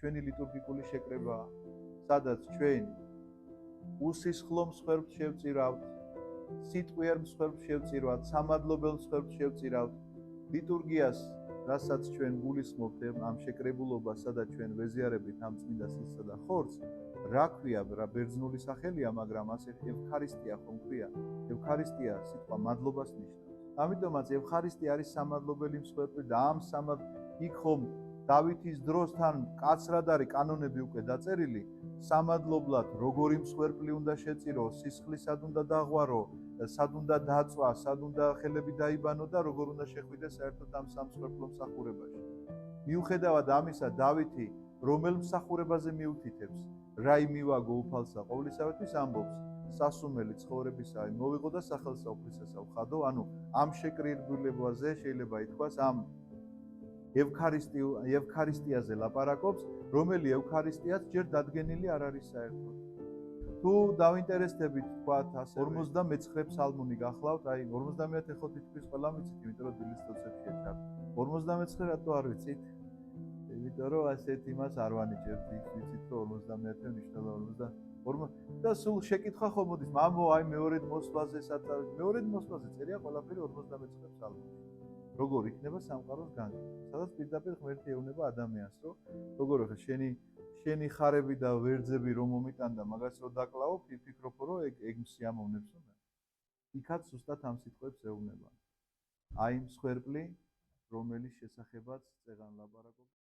ჩვენი ლიტურგიკული შეკრებაა, სადაც ჩვენ უსისხლო მსხვერპლს შევწირავთ, სიტყვიერ მსხვერპლს შევწირავთ, სამადლობელ მსხვერპლს შევწირავთ, ლიტურგიას, რასაც ჩვენ გულისხმობთ ამ შეკრებულობას, სადაც ჩვენ ვეზიარებით ამ წმინდა სისხლსა და ხორცს, რა ქვია, რა ბერძნული სახელია, მაგრამ ასე ევქარისტია ხომ ქვია. ევქარისტია სიტყვა მადლობას ნიშნავს. ამიტომაც ევქარისტია არის სამადლობელი მსხვერპლი და ამ იქ ხომ დავითის დროსთან კაცრად არის კანონები უკვე დაწერილი, სამადლობლად როგორი მსხვერპლი უნდა შეწირო, სისხლისად უნდა დაღვარო, სად უნდა დაწვა, სად უნდა ხელები დაიბანო და როგორ უნდა შეხვიდეს საერთოდ ამ სამსხვერპლო მსახურებაში. მიუხედავად ამისა, დავითი რომელ მსახურებაზე მიუთითებს, რა იმივაგო უფალსა ყოვლისათვის ამბობს, სასუმელი ცხოვრებისაა მოვიღო და სახელსაუბრისასა ვხადო, ანუ ამ შეკრებულებაზე შეიძლება ითქვას ამ ევქარისტიაზე ლაპარაკობს, რომელი ევქარისტიაც ჯერ დადგენილი არ არის საერთოდ. თუ დავინტერესდებით თქვათ ასე 59 ფსალმუნი გახლავთ, აი 50-ე ხო თითქმის ყველა მიცით, იმიტომ რომ დილის წესებშია ჩართული. 59 რატო არ ვიცით? იმიტომ რომ ასეთ იმას არ ვანიჭებთ, ვიცით რომ 50-ე ნიშნავდა 50 და სულ შეკითხვა ხომ მოდის, მამო, აი მეორედ მოსვლაზე საწავით, მეორედ მოსვლაზე წერია ყველაფერი 59 ფსალმუნში. როგორ იქნება სამყაროს განკი, სადაც პირდაპირ ღმერთი ეუბნება ადამიანს, რომ როგორ ხარ შენი ხარები და ვერძები რომ მომიტანდა, მაგას რომ დაკლავო, ფიქრობო რომ ეგ მსიამოვნებსო მე. იქაც ზუსტად ამ სიტყვებს ეუბნება. აი მსხვერპლი, რომელიც შესახებაც წეგან ლაპარაკობს.